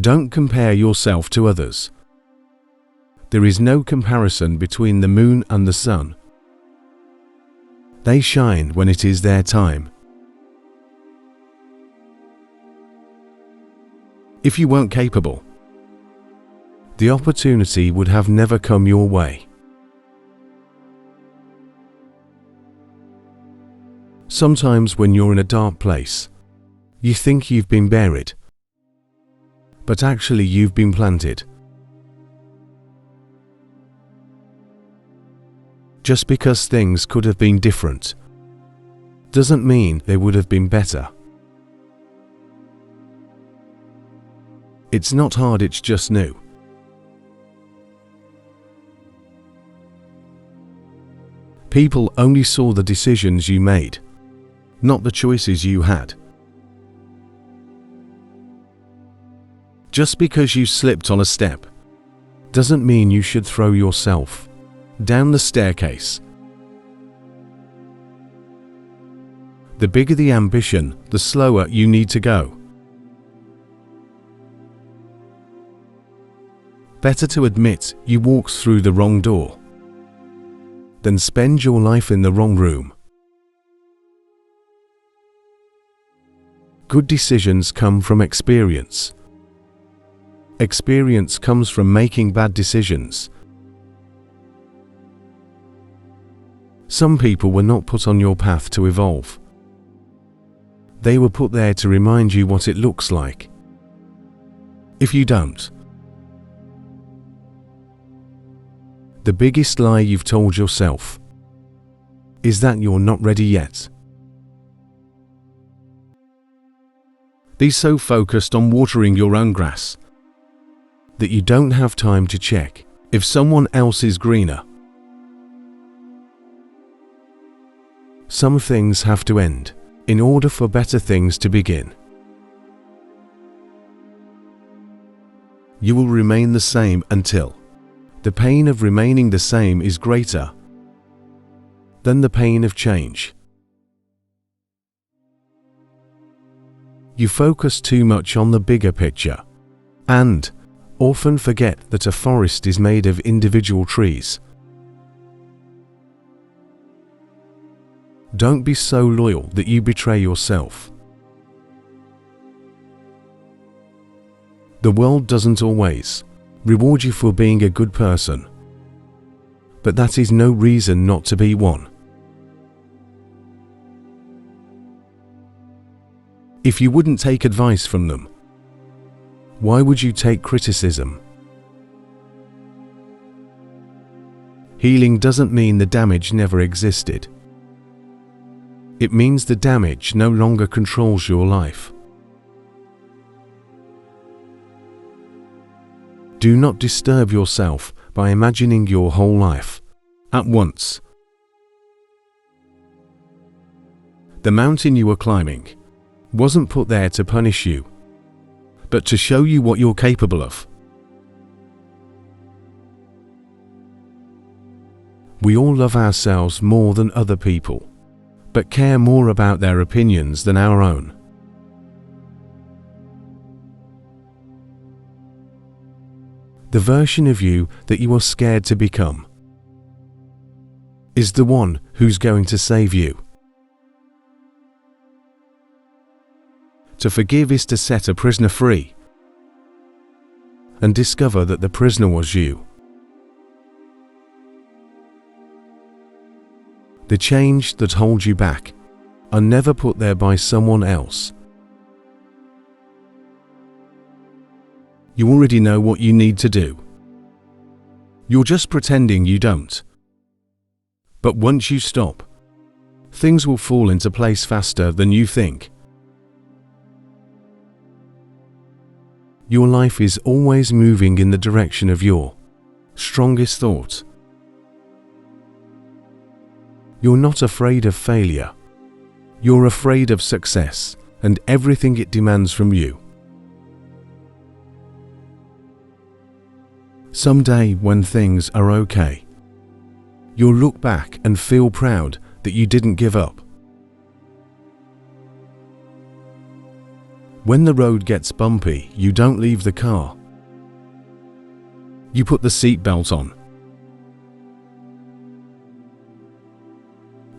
Don't compare yourself to others. There is no comparison between the moon and the sun. They shine when it is their time. If you weren't capable, the opportunity would have never come your way. Sometimes when you're in a dark place, you think you've been buried, but actually you've been planted. Just because things could have been different doesn't mean they would have been better. It's not hard, it's just new. People only saw the decisions you made, not the choices you had. Just because you slipped on a step doesn't mean you should throw yourself down the staircase. The bigger the ambition, the slower you need to go. Better to admit you walked through the wrong door than spend your life in the wrong room. Good decisions come from experience. Experience comes from making bad decisions. Some people were not put on your path to evolve. They were put there to remind you what it looks like. If you don't, the biggest lie you've told yourself is that you're not ready yet. Be so focused on watering your own grass that you don't have time to check if someone else is greener. Some things have to end in order for better things to begin. You will remain the same until the pain of remaining the same is greater than the pain of change. You focus too much on the bigger picture and often forget that a forest is made of individual trees. Don't be so loyal that you betray yourself. The world doesn't always reward you for being a good person, but that is no reason not to be one. If you wouldn't take advice from them, why would you take criticism? Healing doesn't mean the damage never existed. It means the damage no longer controls your life. Do not disturb yourself by imagining your whole life at once. The mountain you were climbing wasn't put there to punish you, but to show you what you're capable of. We all love ourselves more than other people, but care more about their opinions than our own. The version of you that you are scared to become is the one who's going to save you. To forgive is to set a prisoner free and discover that the prisoner was you. The change that holds you back are never put there by someone else. You already know what you need to do. You're just pretending you don't. But once you stop, things will fall into place faster than you think. Your life is always moving in the direction of your strongest thought. You're not afraid of failure. You're afraid of success and everything it demands from you. Someday, when things are okay, you'll look back and feel proud that you didn't give up. When the road gets bumpy, you don't leave the car. You put the seatbelt on.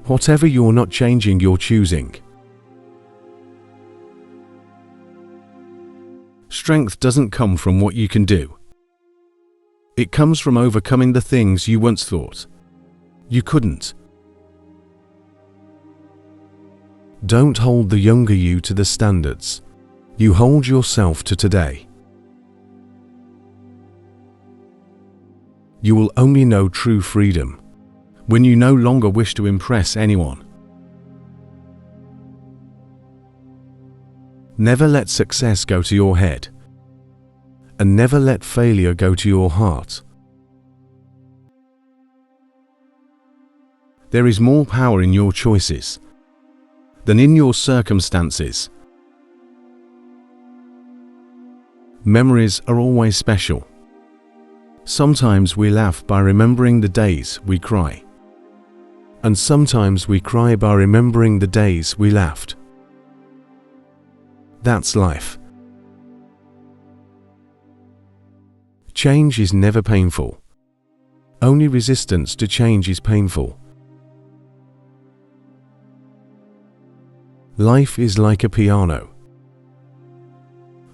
Whatever you're not changing, you're choosing. Strength doesn't come from what you can do. It comes from overcoming the things you once thought you couldn't. Don't hold the younger you to the standards you hold yourself to today. You will only know true freedom when you no longer wish to impress anyone. Never let success go to your head, and never let failure go to your heart. There is more power in your choices than in your circumstances. Memories are always special. Sometimes we laugh by remembering the days we cry, and sometimes we cry by remembering the days we laughed. That's life. Change is never painful. Only resistance to change is painful. Life is like a piano.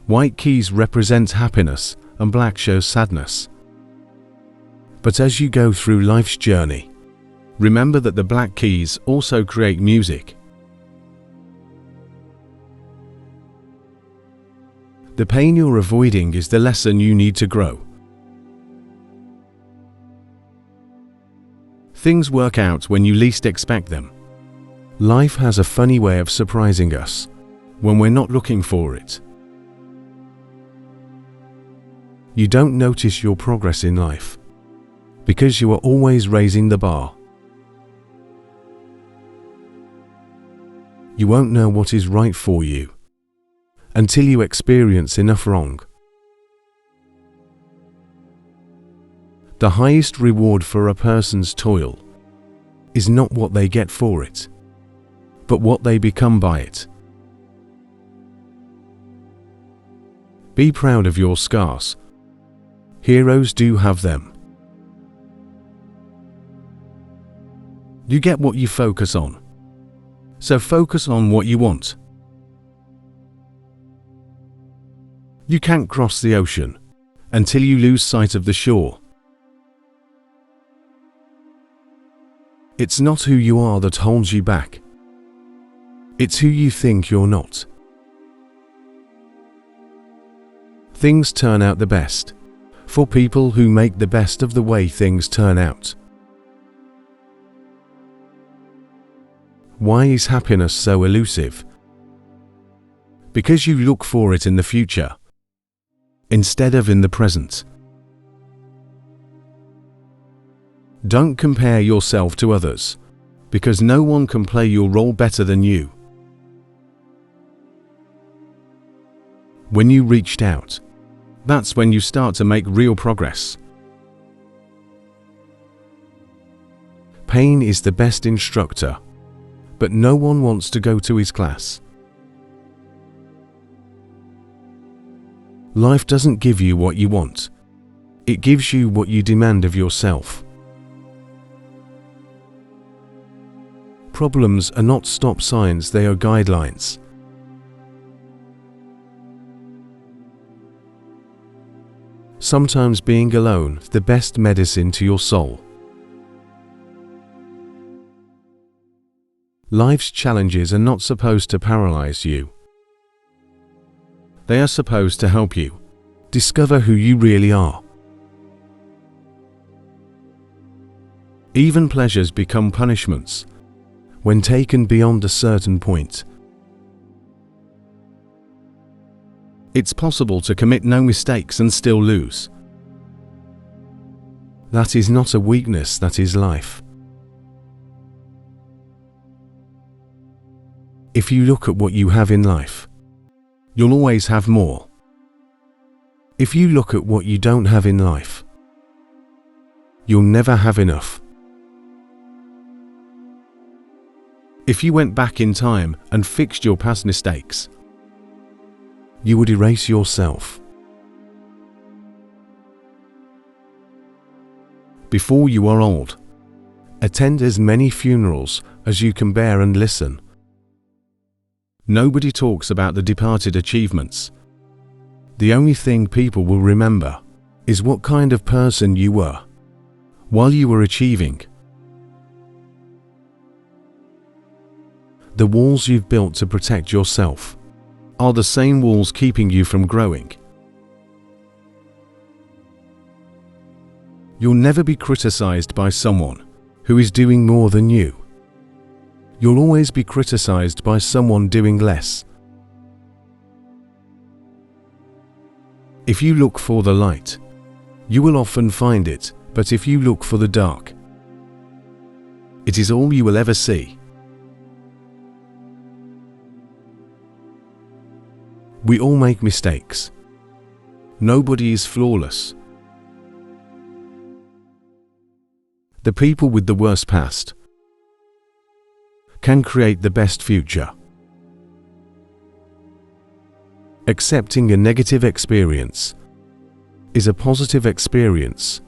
White keys represent happiness and black shows sadness. But as you go through life's journey, remember that the black keys also create music. The pain you're avoiding is the lesson you need to grow. Things work out when you least expect them. Life has a funny way of surprising us when we're not looking for it. You don't notice your progress in life because you are always raising the bar. You won't know what is right for you until you experience enough wrong. The highest reward for a person's toil is not what they get for it, but what they become by it. Be proud of your scars. Heroes do have them. You get what you focus on, so focus on what you want. You can't cross the ocean until you lose sight of the shore. It's not who you are that holds you back. It's who you think you're not. Things turn out the best for people who make the best of the way things turn out. Why is happiness so elusive? Because you look for it in the future instead of in the present. Don't compare yourself to others, because no one can play your role better than you. When you reached out, that's when you start to make real progress. Pain is the best instructor, but no one wants to go to his class. Life doesn't give you what you want. It gives you what you demand of yourself. Problems are not stop signs, they are guidelines. Sometimes being alone is the best medicine to your soul. Life's challenges are not supposed to paralyze you. They are supposed to help you discover who you really are. Even pleasures become punishments when taken beyond a certain point. It's possible to commit no mistakes and still lose. That is not a weakness, that is life. If you look at what you have in life, you'll always have more. If you look at what you don't have in life, you'll never have enough. If you went back in time and fixed your past mistakes, you would erase yourself. Before you are old, attend as many funerals as you can bear and listen. Nobody talks about the departed achievements. The only thing people will remember is what kind of person you were while you were achieving. The walls you've built to protect yourself are the same walls keeping you from growing. You'll never be criticized by someone who is doing more than you. You'll always be criticized by someone doing less. If you look for the light, you will often find it, but if you look for the dark, it is all you will ever see. We all make mistakes. Nobody is flawless. The people with the worst past can create the best future. Accepting a negative experience is a positive experience.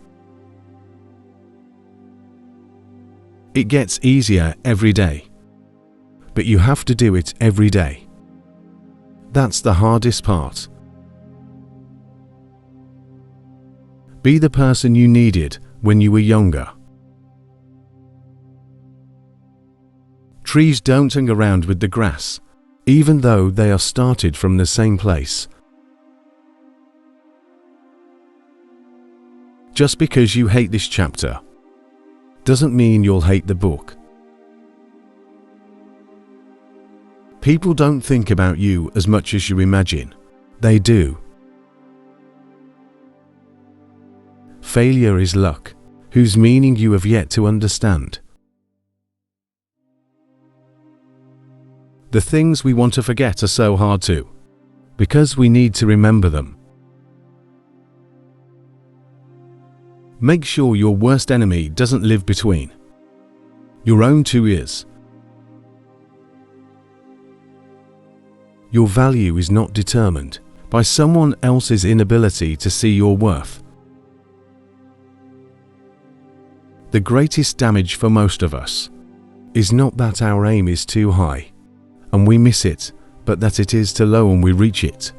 It gets easier every day, but you have to do it every day. That's the hardest part. Be the person you needed when you were younger. Trees don't hang around with the grass, even though they are started from the same place. Just because you hate this chapter doesn't mean you'll hate the book. People don't think about you as much as you imagine. They do. Failure is luck, whose meaning you have yet to understand. The things we want to forget are so hard to, because we need to remember them. Make sure your worst enemy doesn't live between your own two ears. Your value is not determined by someone else's inability to see your worth. The greatest damage for most of us is not that our aim is too high and we miss it, but that it is too low and we reach it.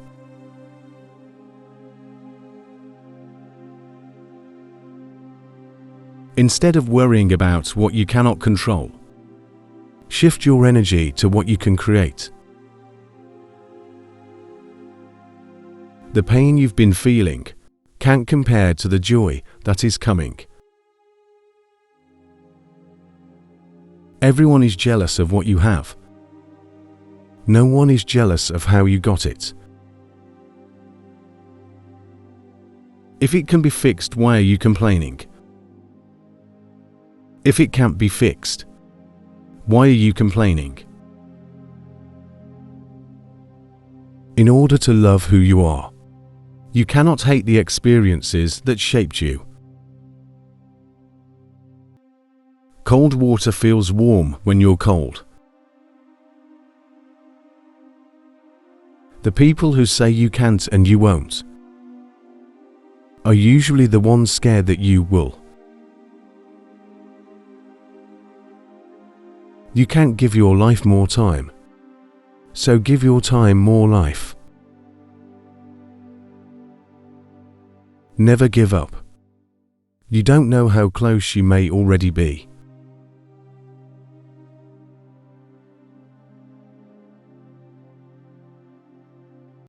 Instead of worrying about what you cannot control, shift your energy to what you can create. The pain you've been feeling can't compare to the joy that is coming. Everyone is jealous of what you have. No one is jealous of how you got it. If it can be fixed, why are you complaining? If it can't be fixed, why are you complaining? In order to love who you are, you cannot hate the experiences that shaped you. Cold water feels warm when you're cold. The people who say you can't and you won't are usually the ones scared that you will. You can't give your life more time, so give your time more life. Never give up. You don't know how close you may already be.